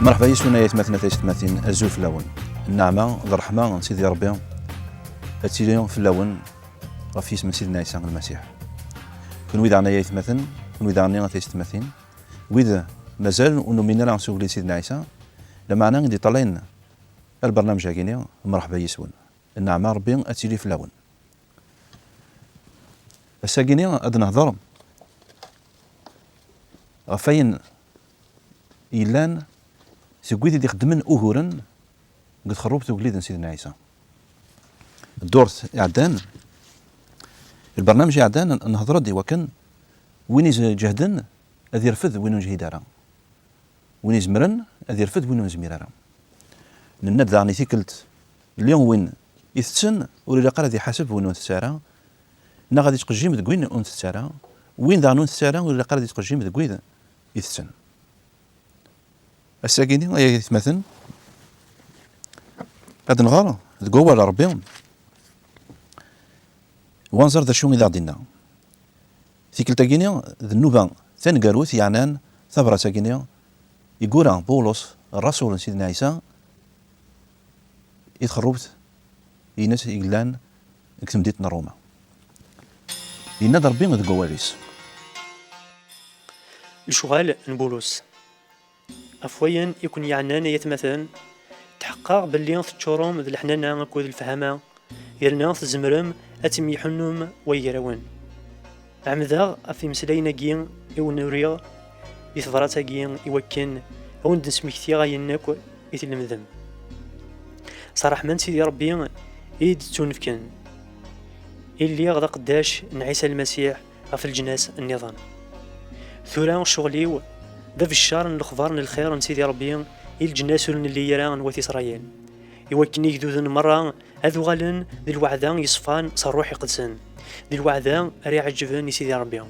مرحبا يسونا يتمثلنا تيستماثين الزول في اللون النعمة الرحمة سيدي ربي التيليون في اللون غفي اسم سيدنا عيسى المسيح كون ويدا عنا يتمثل كون ويدا عنا تيستماثين ويدا مازال ونمينا راه نسوق سيدنا عيسى لما عنا غادي طالعين البرنامج هاكيني مرحبا يسون النعمة ربي التيلي في اللون الساكيني غادي نهضر غفاين إيلان سكويدي دي خدمن أهورا قد خروبت وقليد سيدنا عيسى الدورت إعدان البرنامج إعدان نهضر دي وكان وين جهدن أذي يرفض وين نجهي دارا وين يزمرن أذي يرفض وين نزمير دارا نند ذاني ثيكلت اليوم وين يثسن ولا قال ذي حسب وين تسارا نا غادي تقجيم دكوين اون تسارا وين ذا نون تسارا ولا قال ذي تقجيم دكوين يثسن الساكيني غادي يتمثل هاد نغار تقوى على ربي وانزر ذا شو إذا عدينا ثيكل تاكيني ذنوبا ثان قاروث يعنان ثبرة ساكيني يقول بولس الرسول سيدنا عيسى يتخربت ينس يقلان اكتم ديتنا روما ينادى ربي غد قواليس الشغال نبولوس أفويا يكون يعنان يتمثل تحقق باللي تشورم ذي الحنانة كود الفهمة يرنا تزمرم أتم يحنم ويراون عمذا أفي مسلينا جين يونوريا يثبرات جين يوكن أو ندسمكتي غاينك يتلمذم صراح من سيدي ربي يد تونفكن اللي غدا قداش نعيسى المسيح في الجناس النظام ثوران شغليو ذا في الشهر الخبار الخير نسيدي ربي الجناس اللي يران وثي إسرائيل يوكني يكذوذن مرة هذو غالن ذي الوعدان يصفان صروح يقدسن ذي الوعدان ري عجبن سيدي ربي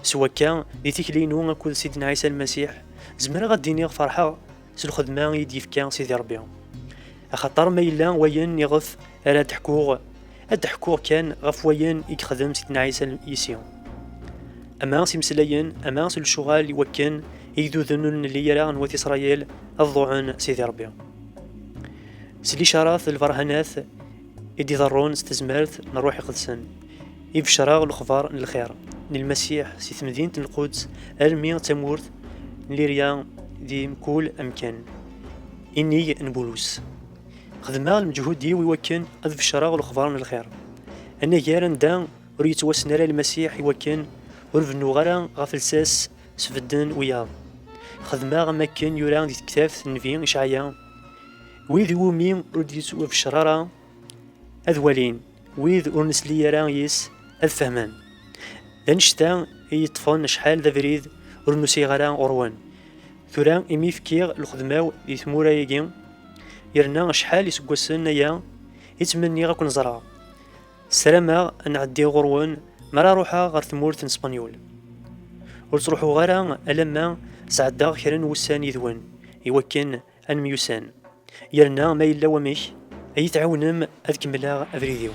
سوا كان ذي تكلينو كل سيدنا عيسى المسيح زمرا غاديني فرحة سالخدمة يديف كان سيدي ربي أخطر ما إلا وين يغف على تحكوغ كان غف وين يخدم سيدنا عيسى يسيون أما سيمسلين أما الشغال يوكن يدو ذنون اللي يرى نوات إسرائيل الضوعن سيدي ربي سلي شراث الفرهانات يدي ضرون استزمرت نروح قدسن يبشراغ الخبار الخير للمسيح سيث مدينة القدس أرمي تمورت ليريا دي كل أمكان إني نبولوس خدمة المجهود دي ويوكن أذف الشراغ الخبار الخير أنا جارن دان ريت وسنرى المسيح يوكن ورفنو غرا غفلساس سفدن وياه خدمة غمكن يوران دي كتاف نفين إشعيا ويذ ومين رديت في الشرارة أذولين ويذ ورنسلي يران يس الفهمان أنشتا يطفن شحال ذا فريد ورنسي غرا أروان ثوران إمي فكير الخدمة يثمورا يجين يرنا شحال يسقوسن يا يتمني غاكون زرع سلامة نعدي غروان مرا روحا غير ثمورة اسبانيول وتروحو غير ألما سعدا خيرن وسان يذون يوكن الميوسان يرنا ما إلا وميش أي تعاونم أذكملا أفريديو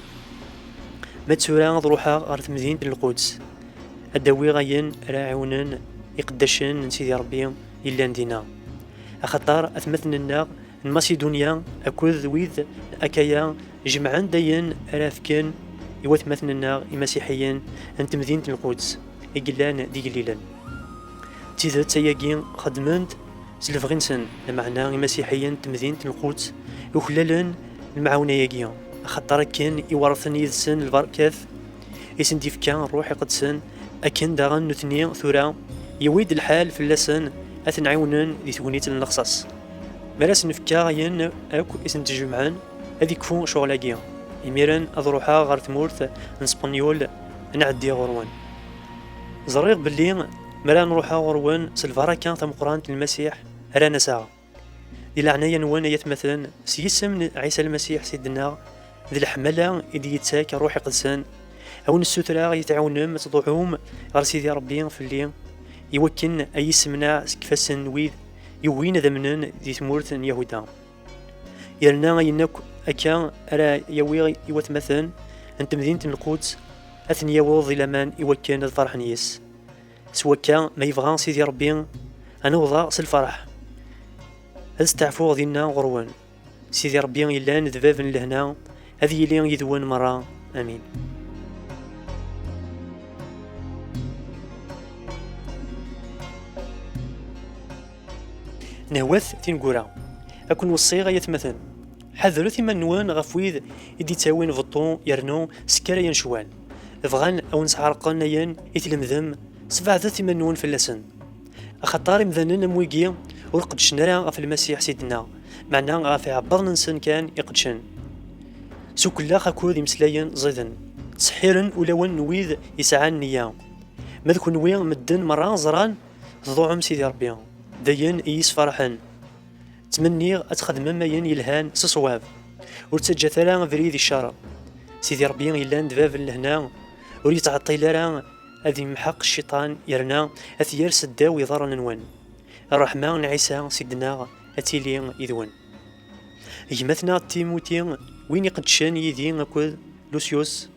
ما تسورا ضروحا غير مدينة القدس الدوي غاين راعونن يقدشن سيدي ربي إلا ندينا أخطار أثمثننا الماسيدونيا أكوذ ويذ أكايا جمعان داين رافكن يوثمثننا المسيحيين أنت مدينة القدس إقلان دي قليلا تيذات سياقين خدمنت سلفغنسن لمعنى المسيحيين تمدينة القدس يخلالن المعاونة ياقين خطر كان يورثن يذسن البركاث يسن ديفكان روح يقدسن أكن داغن نثني ثورا يويد الحال في اللسن أثنعونن دي ثونيت النقصص مراس نفكا ين أكو اسم تجمعان هذي كفو شغلاقيا يميرن أضروحا غير ثمورث نسبانيول نعدي غروان زريق باللي مرا نروحا غروان سلفارا كان ثمقران المسيح رانا ساعة دي لعنايا نوانا يتمثلا سيسم عيسى المسيح سيدنا ذي الحملة إذا يتساك روحي قدسان أو السوترا يتعاونم تضوعهم غير سيدي ربي في اللي يوكن أي سمنع كفاسن ويذ يوين ذمنن ذي ثمورث يهودا يرنا ينك أكا أرى يوي يوتمثل أنت مدينة القدس أثني يوض إلى من يوكن الفرح نيس سوا كان ما يبغى سيدي ربي أنا وضع الفرح استعفو دينا غروان سيدي ربي يلان ذبابا لهنا هذه يلي يدوان مرة امين. نهوث تنقورا أكون وصي غاية مثلا حذروا ثما نوان غفويد يدي تاوين فطون يرنو سكرا ينشوال فغان أو نسعرقان ين يتلمذم سبع ذات ثما نوان في اللسن أخطار مذنن مويقيا ورقدش نرى غف المسيح سيدنا معنا غافي عبر ننسن كان يقدشن سو كلا خاكود يمسلاين زيدن سحيرا ولون نويذ يسعان نيا ماذكو نويا مدن مران زران ضوعم سيدي ربي داين إيس فرحان تمنيغ أتخدم ماين يلهان سصواب ورتسجى ثلا فريد الشارع سيدي ربي يلان دباب لهنا وريتعطي لرا هذي محق الشيطان يرنا أثير سداو يضر ننوان الرحمن عيسى سيدنا أتيلي يذون يمثنا تيموتي وين يقدشان يدين أكود لوسيوس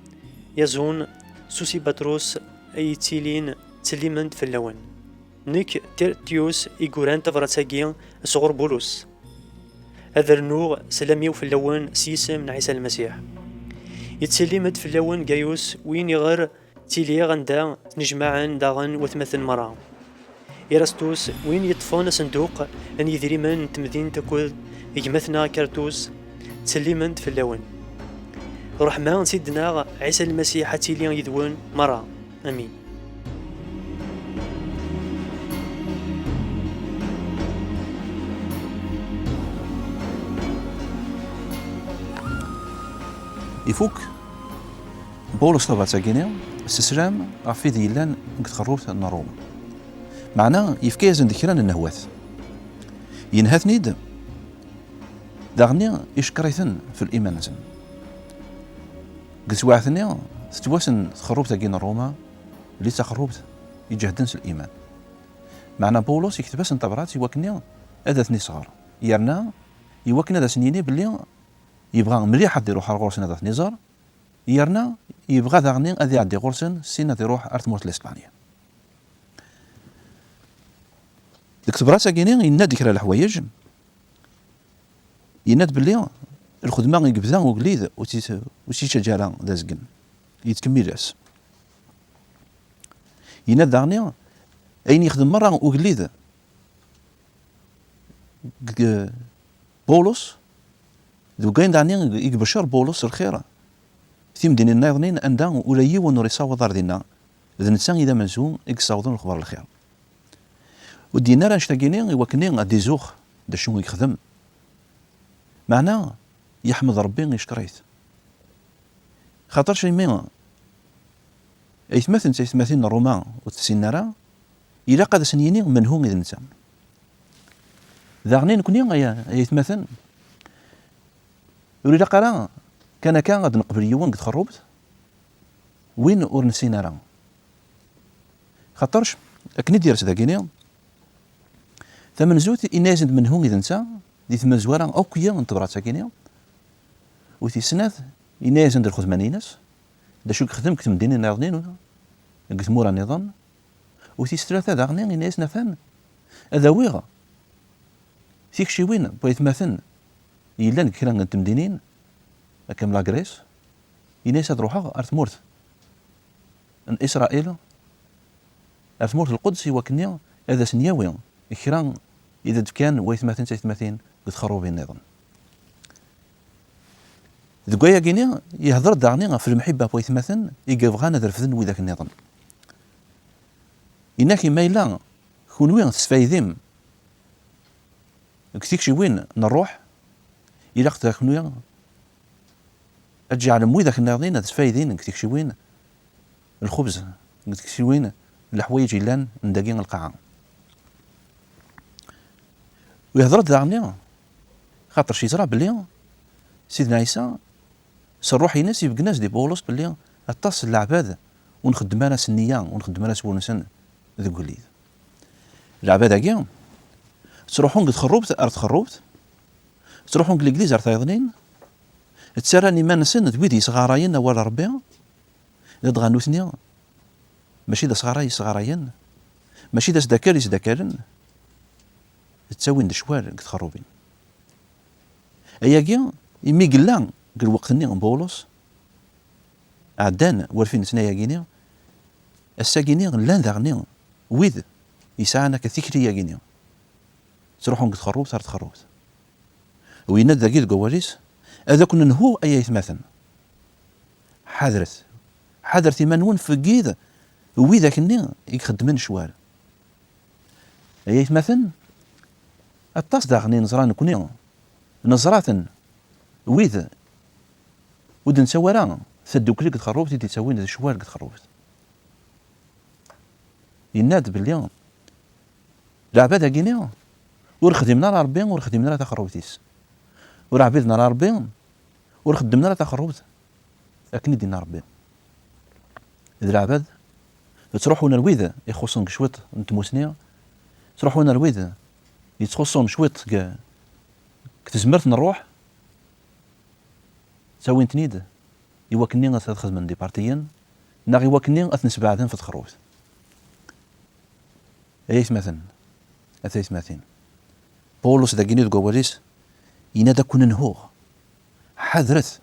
يزون سوسي باتروس أي تيلين تسليمنت في اللون نيك تيرتيوس إيغوران تفراتاكي صغر بولوس هذا النور سلاميو في اللون سيسم من عيسى المسيح يتسلمت في اللون جايوس وين يغير تيلي غندا نجمعان داغن وثمثن مرة إيراستوس وين يطفون صندوق أن يدري من تمدين تكوذ يجمثنا كارتوس تسلمت في اللون رحمن سيدنا عيسى المسيح تيلي يدون مرة أمين. يفوك بولس طبعا استسلام غفي ديلان نكتخروت النروم معنا يفكيزن ذكران النهوات ينهثنيد داغني يشكريثن في الإيمان زن قلت واعثني ستواسن تخروبت كين الروما اللي تخروبت يجهدنس الإيمان معنا بولس يكتبس انطبرات يوكني أدثني صغار يرنا يوكنا ذا سنيني باللي يبغى مليح حد يروح على غورسن هذا نزار يرنا يبغى ذاغني أذي عدي غورسن سينا يروح أرتموت الإسبانية الكتبرات كيني يناد ذكر الحوايج يناد باللي الخدمة يقبضا وقليد وتي شجارة دازقن يتكمل راس يناد ذاغني أين يخدم مرة وقليد بولس دوكاين دعني يبشر بولس الخير ثيم دين الناظرين أندا ولي ونوريسا وضار دينا إذا نسان إذا منزون يكساوضون الخبر الخير ودينا راه نشتاقيني يوكني غادي زوخ دا شنو يخدم معناه يحمد ربي يشكريت خاطر شي مين يتمثل الرومان وتسينارا إلا قاد سنيني من هو إذا نسان ذاغني نكوني يتمثل يقول لك راه كان غادي نقبل يوم قد خروبت وين اور نسينا راه خاطرش اكني ديرت ذاكيني ثمن زوت ينازل من هون اذا نسى دي ثمن زوارا او كيا نتبرات ساكيني وتي سنات ينازل در خدمانينس دا شو خدم كتم ديني ناضنين قلت مورا نظام وتي ثلاثه داغني ينازل نفهم هذا ويغا فيك شي وين بغيت مثلا يلان كرا تمدينين كم لا غريس يناس تروحها ارتمورت ان اسرائيل ارتمورت القدس وكنيا هذا سنياوي كرا اذا كان ويثمثن تيثمثين قد خروبي النظام ذكويا كينيا يهضر داغني في المحبه ويثمثن يقفغانا درفذن وذاك النظام انك ما الا كونوين تسفايذيم كتيك شي وين نروح إلا قلت خنويا أجعل موي ذاك الناضين تفايدين كتيك شي وين الخبز كتيك شي وين الحوايج لان نداقين القاعة ويهضر داغني خاطر شي زرا بلي سيدنا عيسى سروح يناس يبقى ناس دي بولس بلي اتص العباد ونخدم انا سنية ونخدم انا سونسن ذوك وليد العباد هاكيا تروحون قد خروبت ارض خروبت تروحون للإجليز ارثايضنين تسراني ما نسن تويدي صغارين ولا ربي دغانو ثنيا ماشي دا صغاراي صغاراين ماشي دا سداكال يسداكالن تساوين شوال تخربين اياكي يمي قلا قال وقت ني بولس عدان والفين سنه ياكيني الساكيني لان ذاغني ويد يسعنا كثيكري ياكيني تروحون تخرب صارت تخربت ويناد ذاكي قواليس هذا كنا نهو اي يتمثل حذرت منون فقيد ويذا كني يخدمن شوال اي يتمثل الطاس داغني نزران كوني نزرات ويذ ود نسوارا ثدوكلي تخربت دي تسوين ذا شوال تخربت يناد باللي العباد كينيا ورخدمنا ربي ورخدمنا تخربتيس ورعبدنا ربي ورخدمنا تخربت لكن دينا ربي إذا العباد تروحون الويذا يخصون شويط نتموسنيا تروحون الويذا يتخصون شويط كتزمرت نروح تساوين تنيد يوكني غتخدم من ديبارتيين ناغ يوكني غتنسبعدن في تخروت ايش مثلا اثيث مثلا بولس داكيني دكواليس ينادى كون نهو حذرت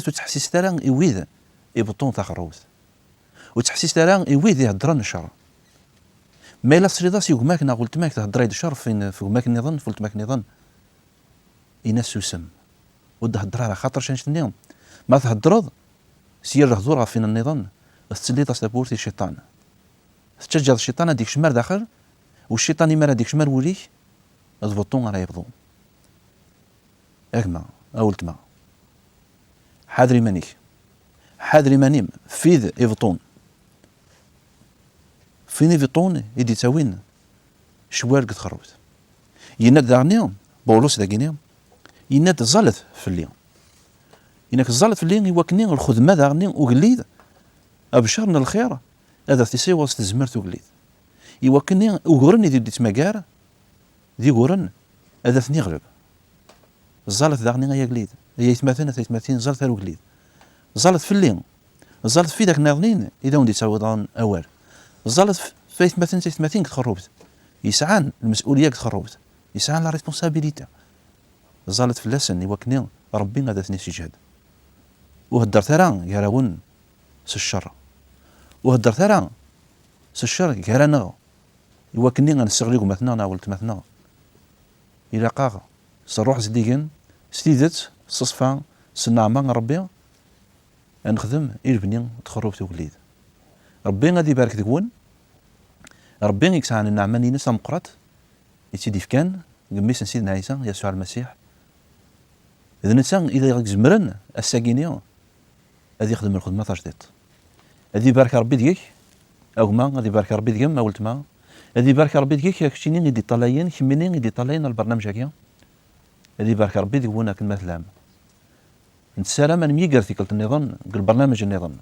وتحسيس ترى يويذ يبطون تخروت وتحسيس ترى يويذ يهضرن الشر ما الا سريداس يوماك نا قلت ماك تهضري الشر فين فماك نظن فلت ماك نظن يناس يسم ود هضر على خاطر شنش اليوم ما تهضرض سير هضور فين النظام تسليط سابورتي الشيطان تشجع الشيطان هذيك شمر داخل والشيطان يمر هذيك شمر وليه اضبطون راه يبضون اغما اولت ما حاضري مانيم فيذ يبطون فين يبطون يدي تاوين شوال قد خربت يناد داغنيوم بولوس داكينيوم يناد زالت في اليوم ينك زالت في اليوم يوكني الخدمه داغني وقليد ابشرنا الخير هذا تيسي وسط زمرت وقليد يوكني وغرني دي تماكار دي غورن هذا ثني غلب زالت داغني يا قليد هي يتمثلين زالت وقليد زالت في اليوم زالت في داك الناظرين اذا وندي تساوضان اوال زالت في يتمثلين تخربت يسعان المسؤوليه تخربت يسعان لا ريسبونسابيليتي زالت في اللسن يوكني ربي غادا ثني سجاد وهدر ترى يراون الشر وهدر ترى الشر كرانا يوكني غنستغليكم مثلا ناولت مثلا الى قاغ صروح زديكن ستيدت صصفا سنعمه ربي نخدم البني تخربت وليد ربي غادي يبارك دكون ربي يكسعن النعمه نينس مقرات يتيدي فكان قميس سيدنا عيسى يسوع المسيح اذا الانسان اذا زمرن الساكينيا غادي يخدم الخدمه تجديد غادي يبارك ربي ديك او ما غادي يبارك ربي ديك ما قلت ما غادي يبارك ربي ديك كشتيني غادي طلاين كميني غادي طلاين البرنامج هكا غادي يبارك ربي ديك هنا كلمه سلام نتسالى من ميقرتي قلت النظام قال برنامج النظام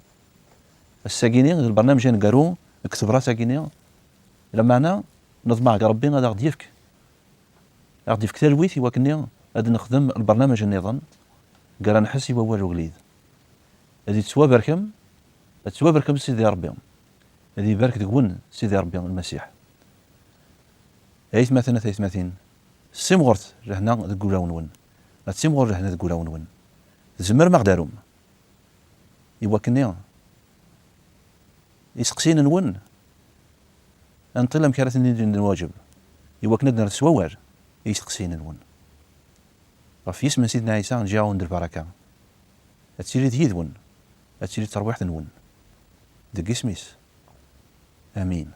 الساكيني البرنامج نقارو اكتب راه ساكيني لما انا نضمع ربي غادي يضيفك تلويث وكني غادي نخدم البرنامج النظام قال نحس هو والو وليد غادي تسوابركم سيدي ربي غادي يبارك تكون سيدي ربي المسيح ايت مثلا سيمغورت لهنا تقول ون سيمغور لهنا تقول ون زمر ما قداروم يوكني يسقسين نون انطلم كارثني الواجب يوكنا ندير سوار يسقسين نون في اسم سيدنا عيسى نجاو ندير بركه هتسيري تيدون هتسيري ترويح نون دق اسميس امين.